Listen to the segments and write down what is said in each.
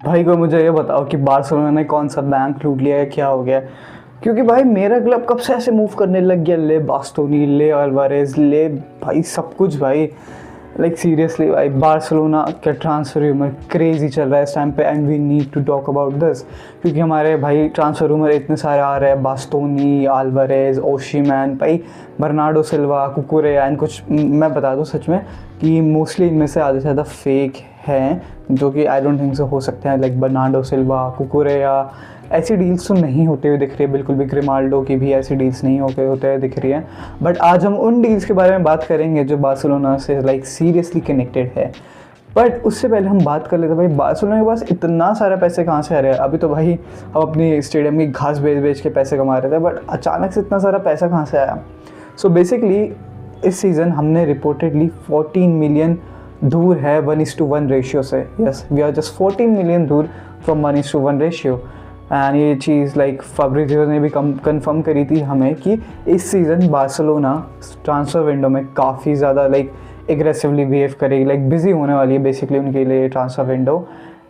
भाई को मुझे ये बताओ कि बार्सिलोना ने कौन सा बैंक लूट लिया है, क्या हो गया? क्योंकि भाई मेरा क्लब कब से ऐसे मूव करने लग गया, ले बास्तोनी, ले अल्वारेज, ले भाई सब कुछ भाई। लाइक सीरियसली भाई, बार्सिलोना का ट्रांसफर रूमर क्रेजी चल रहा है इस टाइम पे, and we need to talk about this. क्योंकि हमारे भाई ट्रांसफर रूमर इतने सारे आ रहे हैं, बास्तोनी, अल्वारेज, ओशिमैन, भाई बर्नार्डो सिल्वा, कुकुरेया, एंड कुछ मैं बता दूं सच में कि मोस्टली इनमें से आधे से ज़्यादा फेक हैं, जो कि आई डोंट थिंक सो हो सकते हैं। लाइक बर्नार्डो सिल्वा, कुकुरेया, ऐसी डील्स तो नहीं होते हुए दिख रही है बिल्कुल भी। ग्रिमाल्डो की भी ऐसी डील्स नहीं होते हुए दिख रही है। बट आज हम उन डील्स के बारे में बात करेंगे जो बार्सिलोना से लाइक सीरियसली कनेक्टेड है। बट उससे पहले हम बात कर लेते हैं भाई, बार्सिलोना के पास इतना सारा पैसे कहाँ से आ रहे हैं? अभी तो भाई हम अपनी स्टेडियम की घास बेच के पैसे कमा रहे थे, बट अचानक से इतना सारा पैसा कहाँ से आया? सो बेसिकली इस सीज़न हमने रिपोर्टेडली 14 मिलियन दूर है 1:1 रेशियो से। Yes, we are just 14 million दूर फ्रॉम 1:1 रेशियो। एंड ये चीज़ लाइक फैब्रिजियो ने भी कंफर्म करी थी हमें कि इस सीज़न बार्सिलोना ट्रांसफ़र विंडो में काफ़ी ज़्यादा लाइक एग्रेसिवली बिहेव करेगी, लाइक बिजी होने वाली है बेसिकली उनके लिए ट्रांसफ़र विंडो।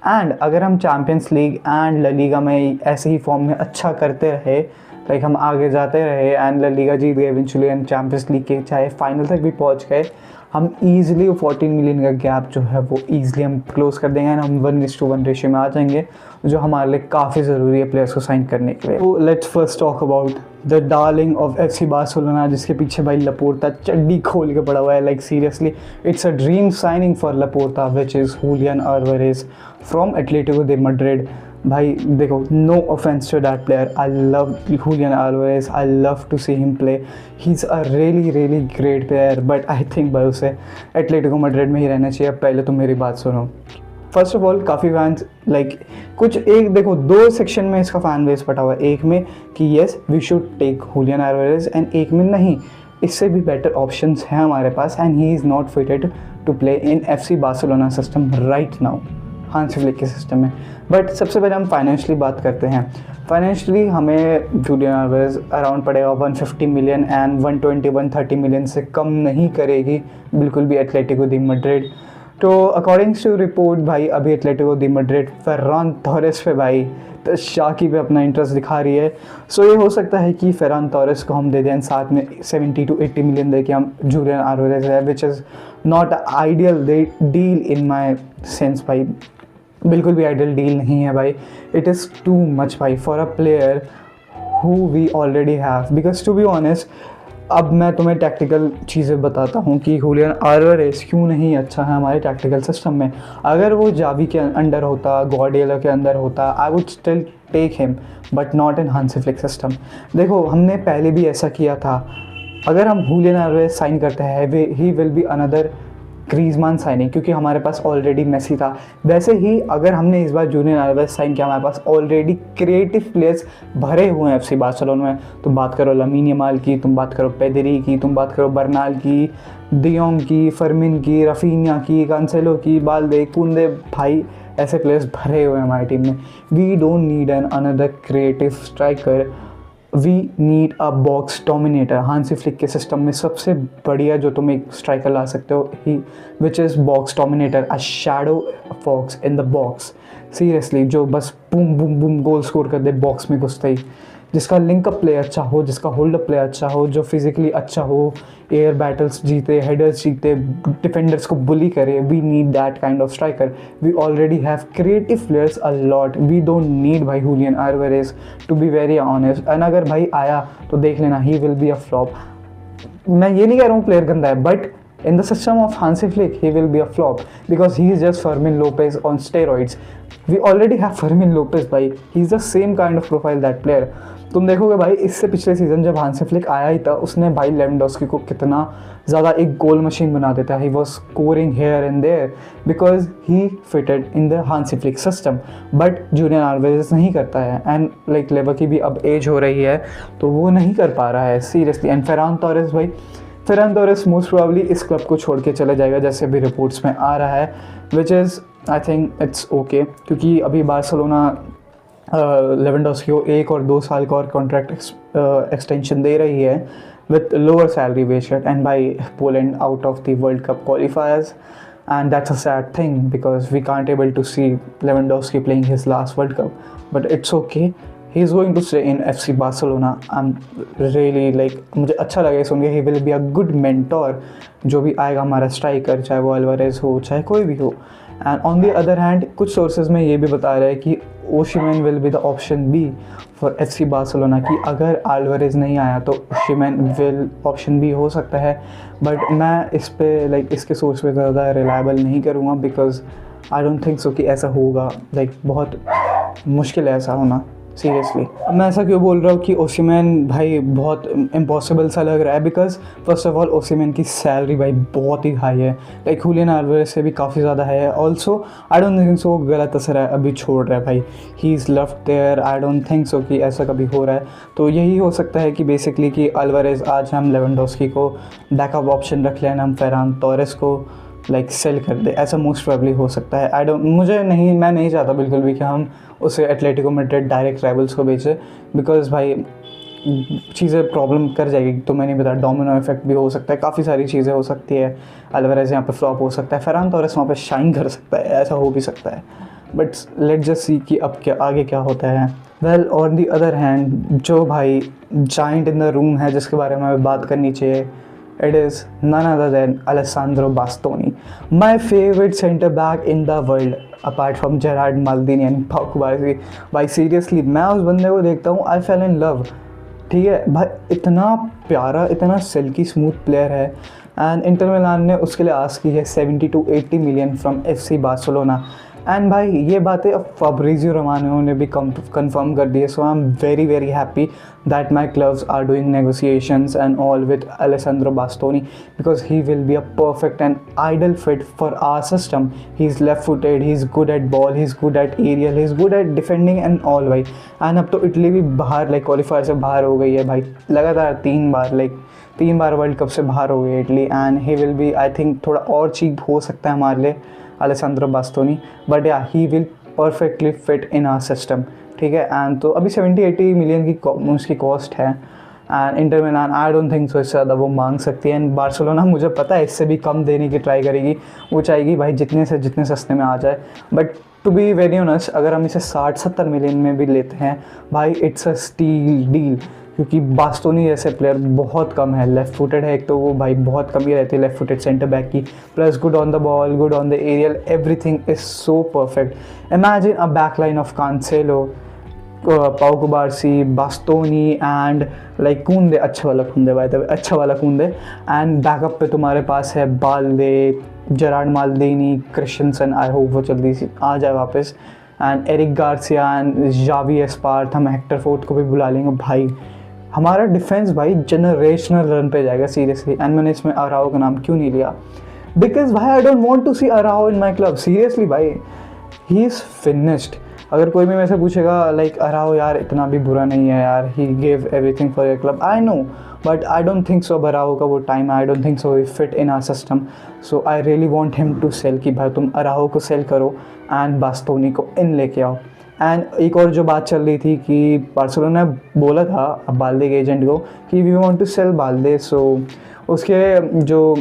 एंड अगर हम Champions League and La Liga में ऐसे ही फॉर्म में अच्छा करते रहे, लाइक हम आगे जाते रहे एंड ला लीगा जीत गए इवेंचुअली, एंड चैम्पियंस लीग के चाहे फाइनल तक भी पहुंच गए, हम ईजिली वो 14 मिलियन का गैप जो है वो ईजिली हम क्लोज कर देंगे एंड हम 1:1 रेशियो में आ जाएंगे, जो हमारे लिए काफ़ी ज़रूरी है प्लेयर्स को साइन करने के लिए। तो let's first talk about the darling of FC Barcelona, जिसके पीछे भाई लपोर्ता चड्डी खोल के पड़ा हुआ है। Like seriously it's a dream signing for Laporta, which is Julian Alvarez from Atletico de Madrid. भाई देखो, no offence to that player, I love Julian Alvarez, I love to see him play, he is a really great player. But I think भाई उसे Atletico Madrid में ही रहना चाहिए। पहले तो मेरी बात सुनो। फर्स्ट ऑफ ऑल काफ़ी फैंस लाइक कुछ एक देखो, दो सेक्शन में इसका फैन बेस बटा हुआ है। एक में कि yes we should take Julian Alvarez, and एक में नहीं, इससे भी बेटर ऑप्शंस हैं हमारे पास, and he is not fitted to play in FC Barcelona system right now, Hansi Flick के सिस्टम में। बट सबसे पहले हम फाइनेंशियली बात करते हैं। फाइनेंशियली हमें हुलियन अल्वारेज अराउंड पड़ेगा 150 मिलियन, एंड 120-130 मिलियन से कम नहीं करेगी बिल्कुल भी एटलेटिको दी मैड्रिड। तो अकॉर्डिंग टू रिपोर्ट भाई अभी एटलेटिको दी मैड्रिड फेरान टोरेस पे भाई तो शाकी पे अपना इंटरेस्ट दिखा रही है। सो ये हो सकता है कि फेरान टोरेस को हम दे दें, साथ में 70-80 मिलियन दे के हम हुलियन अल्वारेज है, which is not ideal deal in my sense भाई, बिल्कुल भी आइडियल डील नहीं है भाई। इट इज़ टू मच भाई for a player who we already have, because to be honest अब मैं तुम्हें टैक्टिकल चीज़ें बताता हूँ कि हुलियन अल्वारेज क्यों नहीं अच्छा है हमारे टैक्टिकल सिस्टम में। अगर वो जावी के अंडर होता, गॉर्डियोला के अंदर होता, I would still take him, but not in Hansi Flick system. देखो हमने पहले भी ऐसा किया था। अगर हम हुलियन अल्वारेज साइन करते हैं, ही विल बी अनदर ग्रीजमान साइनिंग, क्योंकि हमारे पास ऑलरेडी मेसी था। वैसे ही अगर हमने इस बार हुलियन अल्वारेज साइन किया, हमारे पास ऑलरेडी क्रिएटिव प्लेयर्स भरे हुए हैं FC बार्सिलोना में। तुम बात करो लामिन यमाल की, तुम बात करो पेदरी की, तुम बात करो बर्नाल की, डियोंग की, फर्मिन की, रफीनिया की, कांसेलो की, बाल्दे, कुंदे, भाई ऐसे प्लेयर्स भरे हुए हैं हमारी टीम में। We don't need an another creative striker, we need a box dominator. Hansi Flick के सिस्टम में सबसे बढ़िया जो तुम एक स्ट्राइकर ला सकते हो ही, which is box dominator, a shadow fox in the box. Seriously जो बस boom boom boom goal score कर दे बॉक्स में घुसते ही, जिसका लिंकअप प्ले अच्छा हो, जिसका होल्डअप प्ले अच्छा हो, जो फिजिकली अच्छा हो, एयर बैटल्स जीते, हेडर्स जीते, डिफेंडर्स को बुली करे। We need that kind of striker. We already have creative players a lot, we don't need भाई Julian Alvarez, to be very honest. And अगर भाई आया तो देख लेना, he will be a flop. मैं ये नहीं कह रहा हूँ प्लेयर गंदा है, but in the system of Hansi Flick he will be a flop because he is just Fermin Lopez on steroids. We already have Fermin Lopez भाई, he is the same kind of profile that player. तुम देखोगे भाई इससे पिछले season जब Hansi Flick आया ही था, उसने भाई लेवेंडोव्स्की को कितना ज़्यादा एक गोल मशीन बना देता है। He was scoring here and there because he fitted in the Hansi Flick system, but Julian Alvarez नहीं करता है। एंड लाइक लेवर की भी अब एज हो रही है तो वो नहीं कर पा रहा है सीरियसली। एंड फेरान टोरेस भाई, फेरान टोरेस मोस्ट प्रोबेबली इस क्लब को छोड़ के चला जाएगा जैसे अभी रिपोर्ट्स में आ रहा है, which is I think it's okay, क्योंकि अभी बार्सिलोना लेवेंडोव्स्की को 1 और 2 साल का और कॉन्ट्रैक्ट एक्सटेंशन दे रही है with lower salary Wojciech, and by Poland out of the world cup qualifiers and that's a sad thing because we can't able to see Lewandowski playing his last World Cup. But it's okay. He's going to stay in FC Barcelona. I'm really like मुझे अच्छा लगा सुन के. He will be a good mentor. जो भी आएगा हमारा striker, चाहे वो अल्वारेज हो चाहे कोई भी हो. And on the other hand कुछ सोर्सेज में ये भी बता रहे हैं कि Osimhen will be the option B for FC Barcelona, कि अगर अल्वारेज नहीं आया तो ओशिमैन विल ऑप्शन बी हो सकता है. बट मैं इस पे लाइक इसके सोर्स पे ज़्यादा रिलायबल नहीं करूँगा because I don't think so कि ऐसा होगा. लाइक बहुत मुश्किल है ऐसा होना सीरियसली. मैं ऐसा क्यों बोल रहा हूँ कि ओशिमैन भाई बहुत इम्पॉसिबल सा लग रहा है because first of all Osimhen की सैलरी भाई बहुत ही हाई है. लाइक हुलियन अल्वारेज से भी काफ़ी ज़्यादा है. Also I don't think so गलत असर है अभी छोड़ रहा है भाई. He is left there. I don't think so कि ऐसा कभी हो रहा है. तो यही हो सकता है कि बेसिकली कि अल्वारेज आज हम लेवेंडोस्की को बैकअप ऑप्शन रख लें, हम फेरान टोरेस को लाइक सेल कर दे. ऐसा मोस्ट प्रोबेबली हो सकता है. मैं नहीं चाहता बिल्कुल भी कि हम उसे एटलेटिको मैड्रिड डायरेक्ट राइवल्स को बेचे बिकॉज भाई चीज़ें प्रॉब्लम कर जाएगी. तो मैंने बताया डोमिनो इफेक्ट भी हो सकता है, काफ़ी सारी चीज़ें हो सकती है. अल्वारेज यहाँ पे फ्लॉप हो सकता है, फेरान टोरेस वहाँ पे शाइन कर सकता है, ऐसा हो भी सकता है. बट लेट जस्ट सी कि अब क्या आगे क्या होता है. Well on the other hand जो भाई जाइंट इन द रूम है जिसके बारे में बात करनी चाहिए, it is none other than Alessandro Bastoni, my favorite centre back in the world apart from Gerard Maldini and Pau Cubarsí. भाई सीरियसली मैं उस बंदे को देखता हूँ, आई फेल इन लव. ठीक है भाई, इतना प्यारा, इतना सिल्की स्मूथ प्लेयर है. एंड इंटर मिलान ने उसके लिए आस्क की है 70 to 80 million from FC Barcelona. And भाई ये बातें अब फैब्रिजियो रोमानो ने भी कंफर्म कर दी है. So I am very very happy that my clubs are doing negotiations and all with Alessandro Bastoni because he will be a perfect and ideal fit for our system. He's left footed, he's good at ball, he's good at aerial, he's good at defending and all भाई. And अब तो Italy भी बाहर like qualifier से बाहर हो गई है भाई, लगातार 3 बार वर्ल्ड कप से बाहर हो गई Italy. And he will be I think थोड़ा और चीप हो सकता है हमारे लिए Alessandro Bastoni, but yeah he will perfectly fit in our system. ठीक है. एंड तो अभी 70-80 मिलियन की उसकी कॉस्ट है. And Inter Milan I don't think सो इससे ज़्यादा वो मांग सकती है. एंड बार्सिलोना मुझे पता है इससे भी कम देने की ट्राई करेगी. वो चाहेगी भाई जितने सस्ते में आ जाए. But to be very honest अगर हम इसे 60-70 मिलियन में भी लेते हैं भाई इट्स अ स्टील डील, क्योंकि बास्टोनी जैसे प्लेयर बहुत कम है. लेफ़्ट फुटेड है एक तो वो भाई, बहुत कम ही रहती है लेफ़्ट फुटेड सेंटर बैक की. Plus good on the ball, good on the aerial, everything is so perfect. Imagine a back line of Cancelo, Pau Cubarsi, बास्टोनी and like कूंदे, अच्छा वाला कूंदे. एंड बैकअप पे तुम्हारे पास है Balde, Gerard Maldini, Christensen. I hope वो जल्दी से आ जाए वापस. And Eric Garcia and Xavi Espart, हम हेक्टर फोर्थ को भी बुला लेंगे भाई. हमारा डिफेंस भाई जनरेशनल रन पे जाएगा सीरियसली. एंड मैंने इसमें अराओ का नाम क्यों नहीं लिया बिकॉज भाई I don't want to see Araujo in my club seriously भाई. He is finished. अगर कोई भी मेरे से पूछेगा लाइक अराओ यार इतना भी बुरा नहीं है यार, he gave everything for your club, I know, but I don't think so Araujo का वो टाइम है. I don't think so he fit in our system. So I really want him to sell कि भाई तुम अराओ को cell करो and बास्टोनी को इन लेके आओ. एंड एक और जो बात चल रही थी कि बार्सिलोना ने बोला था अब बाल्दे के एजेंट को कि वी वांट टू सेल बाल्दे. सो उसके जो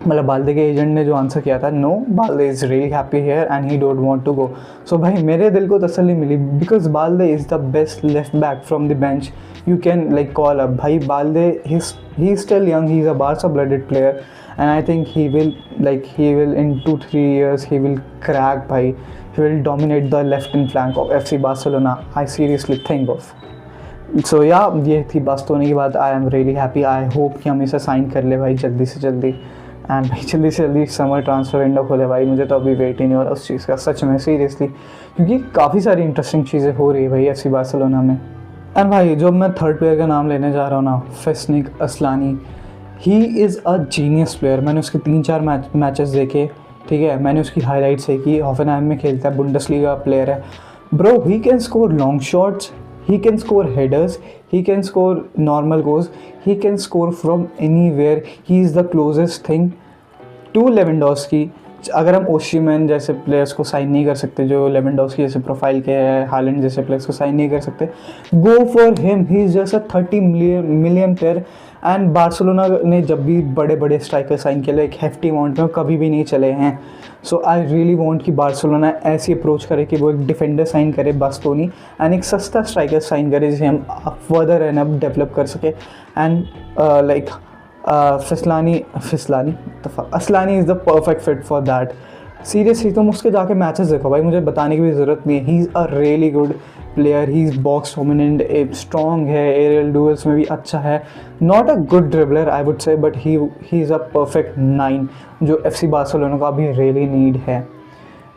मतलब बाल्दे के एजेंट ने जो आंसर किया था, no, Balde is really happy here and he don't want to go. So भाई मेरे दिल को तसल्ली मिली because Balde is the best left back from the bench you can like call up. भाई Balde he is still young, he is a Barca blooded player and I think he will in 2-3 years he will crack भाई. He will dominate the left flank of FC Barcelona. I seriously think of. So yeah, ये थी बास्टोनी की बात. I am really happy. I hope कि हम इसे sign कर ले भाई जल्दी से जल्दी. एंड भाई जल्दी से जल्दी समर ट्रांसफ़र विंडो खोले भाई. मुझे तो अभी वेट ही नहीं हो रहा उस चीज़ का सच में सीरियसली, क्योंकि काफ़ी सारी इंटरेस्टिंग चीज़ें हो रही है भाई FC बार्सिलोना में. एंड भाई जो मैं थर्ड प्लेयर का नाम लेने जा रहा हूँ ना, फेस्निक Asllani, he is a genius player. मैंने उसके 3-4 मैचेस देखे. ठीक है, मैंने उसकी हाईलाइट्स देखी. हॉफनहाइम में खेलता है, बुंडेसलीगा प्लेयर है. Bro he can score long shots, he can score headers, he can score normal goals, he can score from anywhere. He is the closest thing to Lewandowski. अगर हम ओशिमन जैसे प्लेयर्स को sign नहीं कर सकते, जो Lewandowski जैसे प्रोफाइल के है, हालैंड जैसे प्लेयर्स को साइन नहीं कर सकते, go for him, he is just a 30 million player. And Barcelona ने जब भी बड़े बड़े स्ट्राइकर साइन किए एक हेफ्टी अमाउंट में, कभी भी नहीं चले हैं। सो आई रियली वांट कि बार्सिलोना ऐसी अप्रोच करे कि वो एक डिफेंडर साइन करे बास्तोनी, एंड एक सस्ता स्ट्राइकर साइन करे जिसे हम फर्दर एंड अब डेवलप कर सके। And like Aslani is the perfect fit for that. Seriously तुम उसके जाके मैचेस देखो भाई, मुझे बताने की भी ज़रूरत नहीं है। ही is a really good player, he is box dominant, strong है, एरियल डुअल्स में भी अच्छा है, not a good dribbler I would say, but he is a perfect 9 जो FC बार्सिलोना का भी रियली नीड है।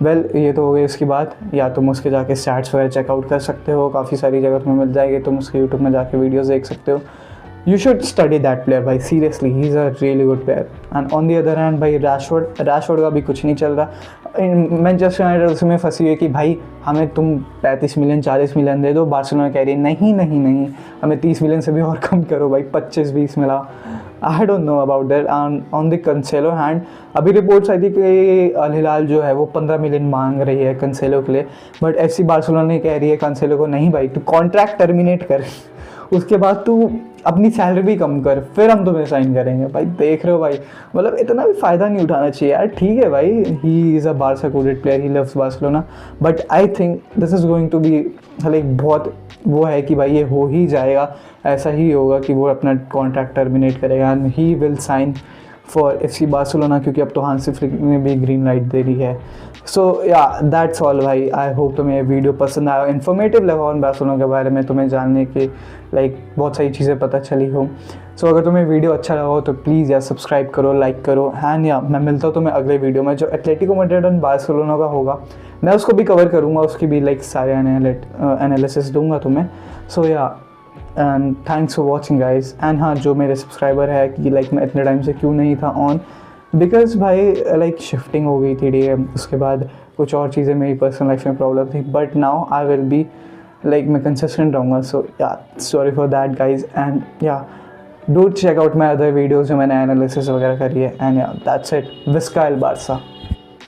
वेल ये तो हो गई इसकी बात। या तुम उसके जाके स्टैट्स वगैरह चेकआउट कर सकते हो, काफ़ी सारी जगह तुम्हें मिल जाएगी, तुम उसके यूट्यूब में जाके वीडियोज़ देख सकते हो। You should study that player भाई, seriously he's a really good player। and on the other hand भाई रैशफोर्ड का भी कुछ नहीं चल रहा। मैनचेस्टर यूनाइटेड उसमें फंसी हुई है कि भाई हमें तुम 35 मिलियन 40 मिलियन दे दो। बार्सिलोना कह रही है नहीं नहीं नहीं, हमें 30 मिलियन से भी और कम करो भाई, 25-20 मिला। I don't know about that. On the कंसेलो hand अभी रिपोर्ट्स आई थी कि अल हिलाल जो है वो 15 मिलियन मांग रही है कंसेलो के लिए, बट FC बार्सिलोना कह रही है कंसेलो को नहीं भाई, तू कॉन्ट्रैक्ट टर्मिनेट कर, उसके बाद तू अपनी सैलरी भी कम कर, फिर हम तुम्हें साइन करेंगे। भाई देख रहे हो भाई, मतलब इतना भी फ़ायदा नहीं उठाना चाहिए यार। ठीक है भाई, he is a Barca coded player, he loves Barcelona, but I think this is going to be like बहुत वो है कि भाई ये हो ही जाएगा, ऐसा ही होगा कि वो अपना कॉन्ट्रैक्ट टर्मिनेट करेगा and he will sign for FC Barcelona, क्योंकि अब तो हांसी फ्लिक ने भी ग्रीन लाइट दे दी है। सो या दैट्स ऑल भाई। आई होप तुम्हें ये वीडियो पसंद आया, इन्फॉर्मेटिव लगा ऑन बार्सिलोना के बारे में, तुम्हें जानने की लाइक बहुत सारी चीज़ें पता चली हो। सो अगर तुम्हें वीडियो अच्छा लगा हो तो प्लीज़ यार सब्सक्राइब करो, लाइक करो। एंड या मैं मिलता हूँ तुम्हें अगले वीडियो में, जो एटलेटिको मैड्रिड एंड बार्सिलोना का होगा, मैं उसको भी कवर करूँगा, उसकी भी लाइक सारे एनालिसिस दूंगा तुम्हें। सो या and thanks for watching guys. And हाँ, जो मेरे सब्सक्राइबर है कि लाइक मैं इतने टाइम से क्यों नहीं था ऑन, बिकॉज भाई लाइक शिफ्टिंग हो गई थी DM, उसके बाद कुछ और चीज़ें मेरी पर्सनल लाइफ में प्रॉब्लम थी, but now I will be like मैं कंसिस्टेंट रहूँगा। So yeah sorry for that guys. And yeah do check out my other videos जो मैंने एनालिसिस वगैरह करी है। And yeah that's it, Visca el Barca.